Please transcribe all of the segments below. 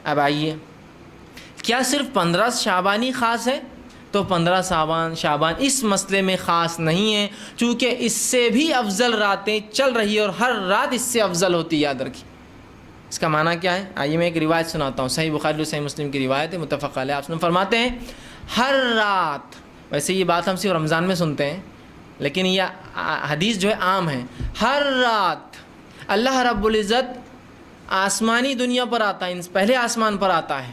اب آئیے، کیا صرف 15 شعبان ہی خاص ہے؟ تو 15 شعبان اس مسئلے میں خاص نہیں ہے، چونکہ اس سے بھی افضل راتیں چل رہی ہے اور ہر رات اس سے افضل ہوتی، یاد رکھیے۔ اس کا معنی کیا ہے؟ آئیے میں ایک روایت سناتا ہوں، صحیح بخاری اور صحیح مسلم کی روایت ہے، متفق علیہ۔ آپ فرماتے ہیں ہر رات، ویسے یہ بات ہم صرف رمضان میں سنتے ہیں لیکن یہ حدیث جو ہے عام ہے، ہر رات اللہ رب العزت آسمانی دنیا پر آتا ہے، پہلے آسمان پر آتا ہے،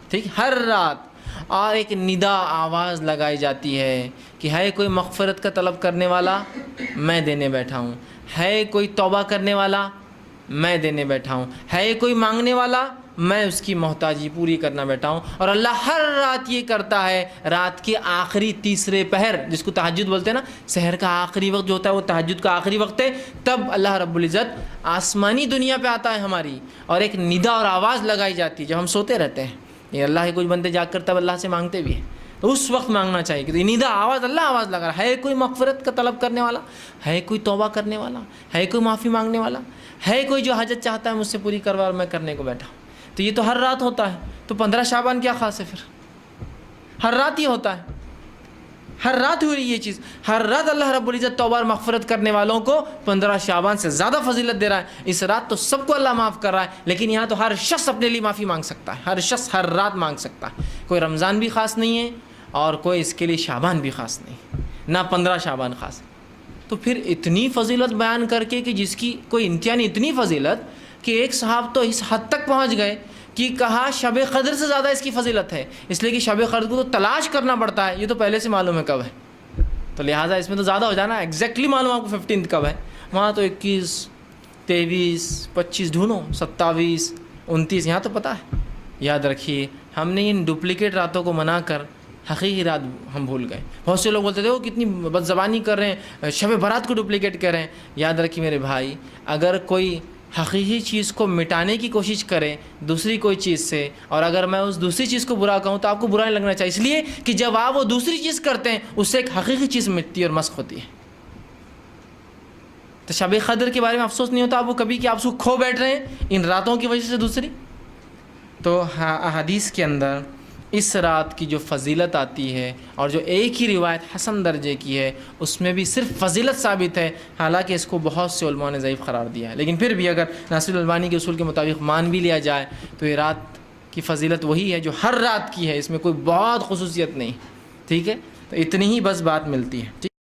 ٹھیک، ہر رات، اور ایک ندا آواز لگائی جاتی ہے کہ ہے کوئی مغفرت کا طلب کرنے والا، میں دینے بیٹھا ہوں، ہے کوئی توبہ کرنے والا، میں دینے بیٹھا ہوں، ہے کوئی مانگنے والا، میں اس کی محتاجی پوری کرنا بیٹھا ہوں۔ اور اللہ ہر رات یہ کرتا ہے، رات کے آخری تیسرے پہر، جس کو تہجد بولتے ہیں نا، سحر کا آخری وقت جو ہوتا ہے وہ تہجد کا آخری وقت ہے، تب اللہ رب العزت آسمانی دنیا پہ آتا ہے ہماری، اور ایک ندا اور آواز لگائی جاتی ہے جب ہم سوتے رہتے ہیں۔ یہ اللہ کے کچھ بندے جاگ کر تب اللہ سے مانگتے بھی ہیں، تو اس وقت مانگنا چاہیے کہ ندا آواز، اللہ آواز لگا رہا ہے، کوئی مغفرت کا طلب کرنے والا، ہے کوئی توبہ کرنے والا، ہے کوئی معافی مانگنے والا، ہے کوئی جو حاجت چاہتا ہے مجھ سے پوری کروا، اور میں کرنے کو بیٹھا ہوں۔ تو یہ تو ہر رات ہوتا ہے، تو 15 شعبان کیا خاص ہے پھر؟ ہر رات ہی ہوتا ہے، ہر رات ہو رہی یہ چیز، ہر رات اللہ رب العزت توبہ اور مغفرت کرنے والوں کو 15 شعبان سے زیادہ فضیلت دے رہا ہے۔ اس رات تو سب کو اللہ معاف کر رہا ہے، لیکن یہاں تو ہر شخص اپنے لیے معافی مانگ سکتا ہے، ہر شخص ہر رات مانگ سکتا ہے، کوئی رمضان بھی خاص نہیں ہے اور کوئی اس کے لیے شعبان بھی خاص نہیں، نہ 15 شعبان خاص ہے۔ تو پھر اتنی فضیلت بیان کر کے کہ جس کی کوئی انتہا نہیں، اتنی فضیلت کہ ایک صاحب تو اس حد تک پہنچ گئے کہ کہا شب قدر سے زیادہ اس کی فضیلت ہے، اس لیے کہ شب قدر کو تو تلاش کرنا پڑتا ہے، یہ تو پہلے سے معلوم ہے کب ہے، تو لہٰذا اس میں تو زیادہ ہو جانا، ایگزیکٹلی معلوم آپ کو 15 کب ہے، وہاں تو 21 23 25 ڈھونڈو، 27 29، یہاں تو پتہ ہے۔ یاد رکھیے، ہم نے ان ڈپلیکیٹ راتوں کو منا کر حقیقی رات ہم بھول گئے۔ بہت سے لوگ بولتے تھے وہ کتنی بد زبانی کر رہے ہیں، شب برات کو ڈپلیکیٹ کر رہے ہیں۔ یاد رکھیے میرے بھائی، اگر کوئی حقیقی چیز کو مٹانے کی کوشش کرے دوسری کوئی چیز سے، اور اگر میں اس دوسری چیز کو برا کہوں تو آپ کو برا نہیں لگنا چاہیے، اس لیے کہ جب آپ وہ دوسری چیز کرتے ہیں اس سے ایک حقیقی چیز مٹتی ہے اور مسخ ہوتی ہے۔ تو شب قدر کے بارے میں افسوس نہیں ہوتا آپ کو کبھی کہ آپ اس کو کھو بیٹھ رہے ہیں ان راتوں کی وجہ سے دوسری؟ تو احادیث کے اندر اس رات کی جو فضیلت آتی ہے، اور جو ایک ہی روایت حسن درجے کی ہے، اس میں بھی صرف فضیلت ثابت ہے، حالانکہ اس کو بہت سے علماء نے ضعیف قرار دیا ہے، لیکن پھر بھی اگر ناصر الالبانی کے اصول کے مطابق مان بھی لیا جائے تو یہ رات کی فضیلت وہی ہے جو ہر رات کی ہے، اس میں کوئی بہت خصوصیت نہیں، ٹھیک ہے؟ تو اتنی ہی بس بات ملتی ہے، ٹھیک۔